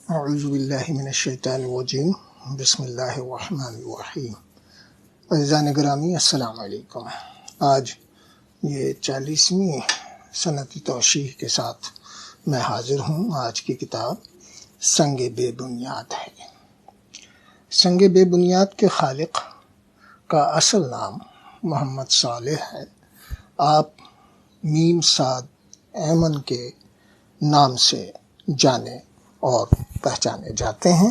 اعوذ باللہ من الشیطان الرجیم بسم اللہ الرحمن الرحیم۔ عزیزان گرامی السلام علیکم۔ آج یہ 40ویں سنتی توشیح کے ساتھ میں حاضر ہوں۔ آج کی کتاب سنگ بے بنیاد ہے۔ سنگ بے بنیاد کے خالق کا اصل نام محمد صالح ہے۔ آپ میم صاد ایمن کے نام سے جانے اور پہچانے جاتے ہیں۔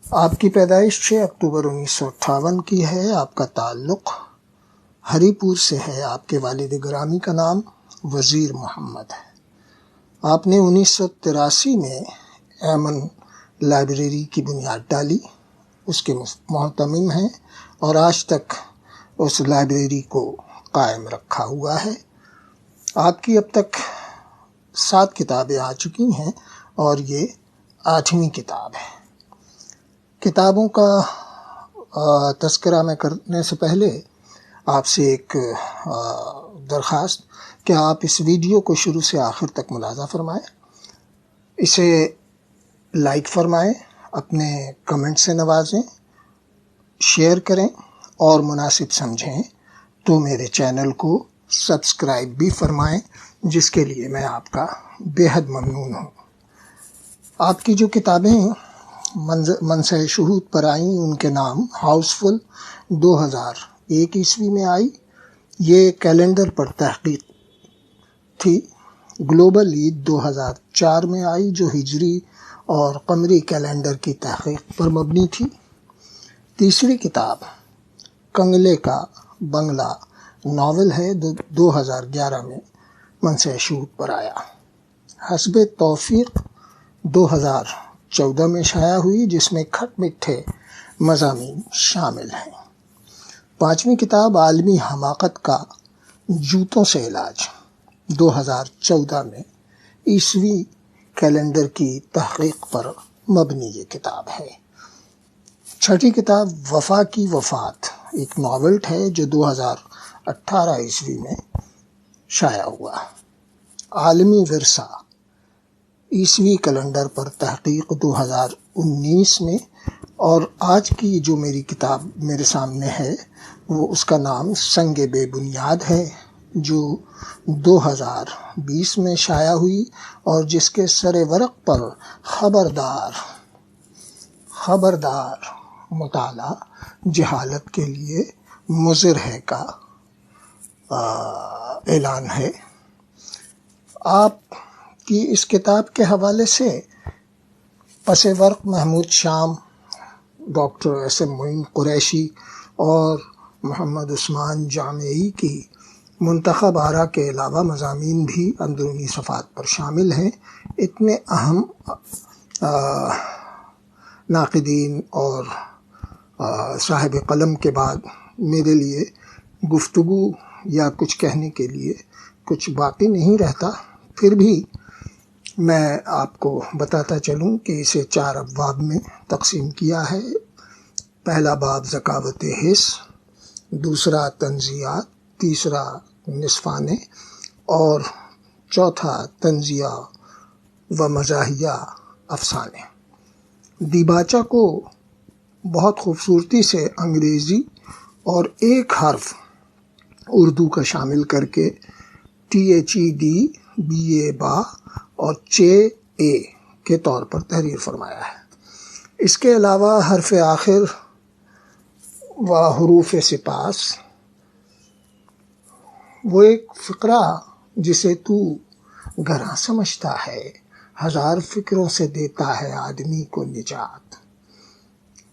آپ کی پیدائش 6 اکتوبر 1958 کی ہے۔ آپ کا تعلق ہری پور سے ہے۔ آپ کے والد گرامی کا نام وزیر محمد ہے۔ آپ نے 1983 میں ایمن لائبریری کی بنیاد ڈالی، اس کے محتمم ہیں اور آج تک اس لائبریری کو قائم رکھا ہوا ہے۔ آپ کی اب تک 7 کتابیں آ چکی ہیں اور یہ 8ویں کتاب ہے۔ کتابوں کا تذکرہ میں کرنے سے پہلے آپ سے ایک درخواست کہ آپ اس ویڈیو کو شروع سے آخر تک ملاحظہ فرمائیں، اسے لائک فرمائیں، اپنے کمنٹ سے نوازیں، شیئر کریں اور مناسب سمجھیں تو میرے چینل کو سبسکرائب بھی فرمائیں، جس کے لیے میں آپ کا بے حد ممنون ہوں۔ آپ کی جو کتابیں منصع شہود پر آئیں ان کے نام ہاؤس فل 2001 عیسوی میں آئی، یہ کیلنڈر پر تحقیق تھی۔ گلوبل عید 2004 میں آئی جو ہجری اور قمری کیلنڈر کی تحقیق پر مبنی تھی۔ تیسری کتاب کنگلے کا بنگلہ ناول ہے، 2011 میں منصع شہود پر آیا۔ حسب توفیق 2014 میں شائع ہوئی، جس میں کھٹ میٹھے مضامین شامل ہیں۔ 5ویں کتاب عالمی حماقت کا جوتوں سے علاج، 2014 میں عیسوی کیلنڈر کی تحقیق پر مبنی یہ کتاب ہے۔ 6ٹھی کتاب وفا کی وفات، ایک ناول ہے جو 2018 عیسوی میں شائع ہوا۔ عالمی ورثہ، عیسوی کیلنڈر پر تحقیق 2019 میں، اور آج کی جو میری کتاب میرے سامنے ہے وہ اس کا نام سنگ بے بنیاد ہے، جو 2020 میں شائع ہوئی اور جس کے سر ورق پر خبردار مطالعہ جہالت کے لیے مضر ہے کا اعلان ہے۔ آپ کی اس کتاب کے حوالے سے پس ورق محمود شام، ڈاکٹر ایس ایم معین قریشی اور محمد عثمان جامعی کی منتخب آراء کے علاوہ مضامین بھی اندرونی صفحات پر شامل ہیں۔ اتنے اہم ناقدین اور صاحب قلم کے بعد میرے لیے گفتگو یا کچھ کہنے کے لیے کچھ باقی نہیں رہتا، پھر بھی میں آپ کو بتاتا چلوں کہ اسے 4 ابواب میں تقسیم کیا ہے۔ پہلا باب ذکاوت حس، دوسرا تنزیات، تیسرا نصفانے اور چوتھا تنزیہ و مزاحیہ افسانے۔ دیباچہ کو بہت خوبصورتی سے انگریزی اور ایک حرف اردو کا شامل کر کے THED BA با اور CHE کے طور پر تحریر فرمایا ہے۔ اس کے علاوہ حرف آخر و حروف سپاس، وہ ایک فقرہ جسے تو گراں سمجھتا ہے، 1000 فکروں سے دیتا ہے آدمی کو نجات،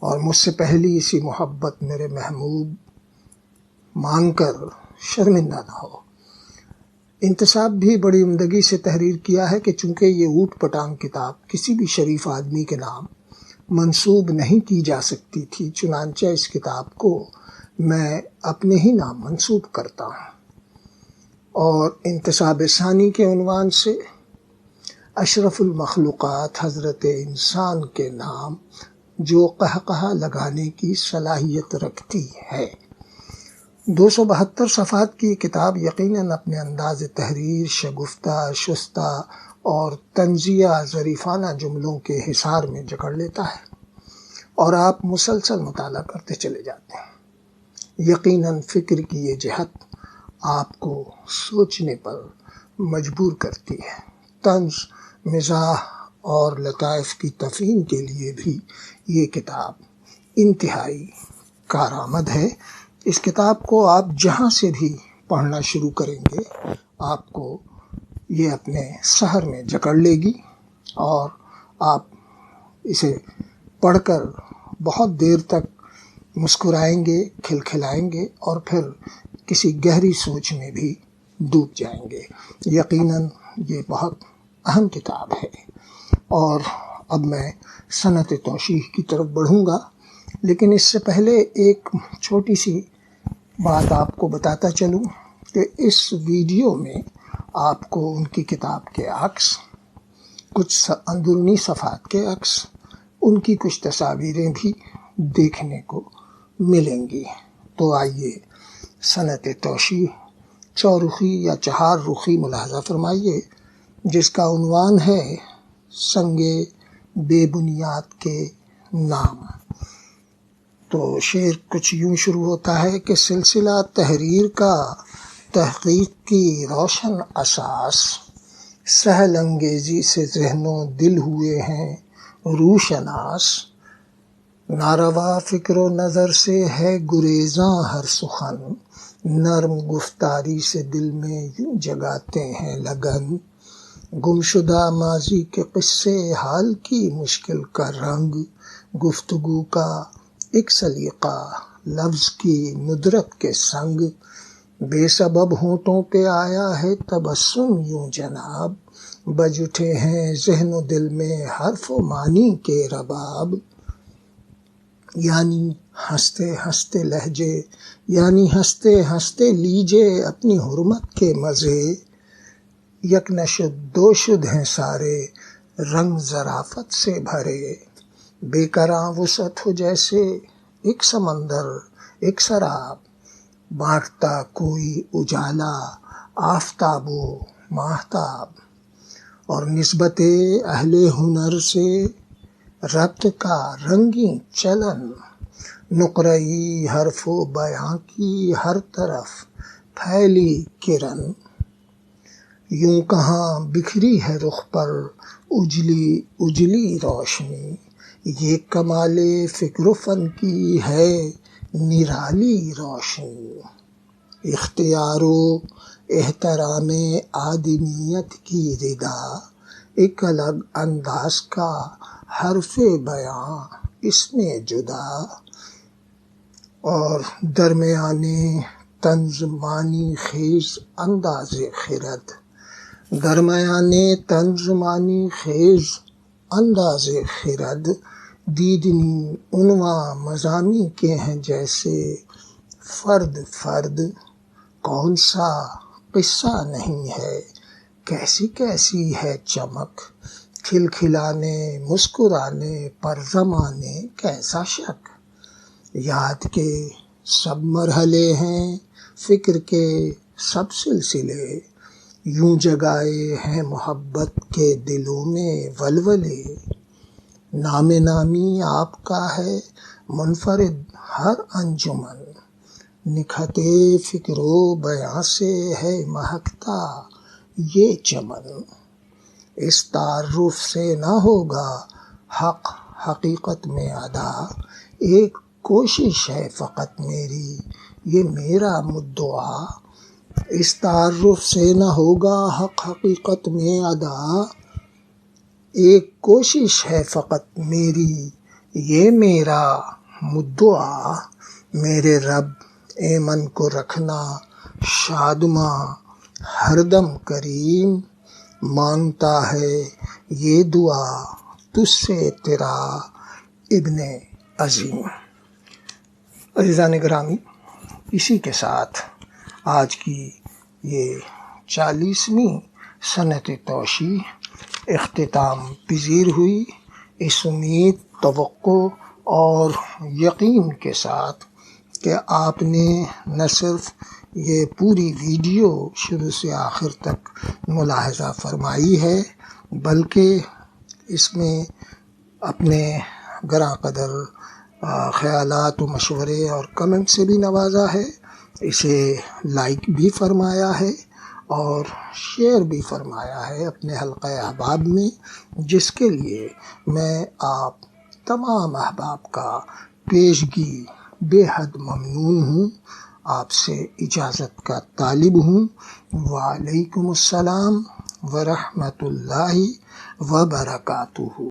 اور مجھ سے پہلی اسی محبت میرے محبوب مان کر شرمندہ نہ ہو۔ انتصاب بھی بڑی عمدگی سے تحریر کیا ہے کہ چونکہ یہ اوٹ پٹانگ کتاب کسی بھی شریف آدمی کے نام منسوب نہیں کی جا سکتی تھی، چنانچہ اس کتاب کو میں اپنے ہی نام منسوب کرتا ہوں، اور انتصاب ثانی کے عنوان سے اشرف المخلوقات حضرت انسان کے نام جو قہقہہ لگانے کی صلاحیت رکھتی ہے۔ 272 صفحات کی کتاب یقیناً اپنے انداز تحریر، شگفتہ، شستہ اور طنزیہ ظریفانہ جملوں کے حصار میں جکڑ لیتا ہے اور آپ مسلسل مطالعہ کرتے چلے جاتے ہیں۔ یقیناً فکر کی یہ جہت آپ کو سوچنے پر مجبور کرتی ہے۔ طنز، مزاح اور لطائف کی تفہیم کے لیے بھی یہ کتاب انتہائی کارآمد ہے۔ اس کتاب کو آپ جہاں سے بھی پڑھنا شروع کریں گے، آپ کو یہ اپنے سحر میں جکڑ لے گی اور آپ اسے پڑھ کر بہت دیر تک مسکرائیں گے، کھلکھلائیں گے اور پھر کسی گہری سوچ میں بھی ڈوب جائیں گے۔ یقیناً یہ بہت اہم کتاب ہے۔ اور اب میں صنعت توشیح کی طرف بڑھوں گا، لیکن اس سے پہلے ایک چھوٹی سی بات آپ کو بتاتا چلوں کہ اس ویڈیو میں آپ کو ان کی کتاب کے عکس، کچھ اندرونی صفحات کے عکس، ان کی کچھ تصاویریں بھی دیکھنے کو ملیں گی۔ تو آئیے صنعت توشیح چورخی یا چہار رخی ملاحظہ فرمائیے، جس کا عنوان ہے سنگ بے بنیاد کے نام۔ تو شعر کچھ یوں شروع ہوتا ہے کہ سلسلہ تحریر کا تحقیق کی روشن اساس، سہل انگیزی سے ذہن و دل ہوئے ہیں روشناس، ناروا فکر و نظر سے ہے گریزاں ہر سخن، نرم گفتاری سے دل میں یوں جگاتے ہیں لگن، گمشدہ ماضی کے قصے حال کی مشکل کا رنگ، گفتگو کا ایک سلیقہ لفظ کی ندرت کے سنگ، بے سبب ہونٹوں پہ آیا ہے تبسم یوں جناب، بج اٹھے ہیں ذہن و دل میں حرف و معنی کے رباب، یعنی ہنستے ہنستے لہجے، یعنی ہنستے ہنستے لیجے اپنی حرمت کے مزے، یک نشد دو شد ہیں سارے رنگ ظرافت سے بھرے، بے کراں وسعت ہو جیسے ایک سمندر ایک سراب، بانٹتا کوئی اجالا آفتاب و ماہتاب، اور نسبت اہل ہنر سے ربط کا رنگین چلن، نقرئی حرف و بیاں کی ہر طرف پھیلی کرن، یوں کہاں بکھری ہے رخ پر اجلی اجلی روشنی، یہ کمال فکر و فن کی ہے نرالی روشنی، اختیار و احترام آدمیت کی ردا، ایک الگ انداز کا حرف بیاں اس میں جدا، اور درمیانے طنز معنی خیز انداز خرد، درمیانے طنز معنی خیز انداز خرد، دیدنی عنواں مضامین کے ہیں جیسے فرد فرد، کون سا قصہ نہیں ہے کیسی کیسی ہے چمک، کھلکھلانے مسکرانے پر زمانے کیسا شک، یاد کے سب مرحلے ہیں فکر کے سب سلسلے، یوں جگائے ہیں محبت کے دلوں میں ولولے، نام نامی آپ کا ہے منفرد ہر انجمن، نکھتے فکر و بیاں سے ہے مہکتا یہ چمن، اس تعارف سے نہ ہوگا حق حقیقت میں ادا، ایک کوشش ہے فقط میری یہ میرا مدعا، اس تعارف سے نہ ہوگا حق حقیقت میں ادا، ایک کوشش ہے فقط میری یہ میرا مدعا، میرے رب ایمن کو رکھنا شادماں ہر دم کریم، مانگتا ہے یہ دعا تجھ سے تیرا ابن عظیم۔ عزیزان گرامی، اسی کے ساتھ آج کی یہ 40ویں صنعت توشیح اختتام پذیر ہوئی، اس امید، توقع اور یقین کے ساتھ کہ آپ نے نہ صرف یہ پوری ویڈیو شروع سے آخر تک ملاحظہ فرمائی ہے، بلکہ اس میں اپنے گراں قدر خیالات و مشورے اور کمنٹ سے بھی نوازا ہے، اسے لائک بھی فرمایا ہے اور شیئر بھی فرمایا ہے اپنے حلقہ احباب میں، جس کے لیے میں آپ تمام احباب کا پیشگی بے حد ممنون ہوں۔ آپ سے اجازت کا طالب ہوں۔ وعلیکم السلام ورحمۃ اللہ وبرکاتہ۔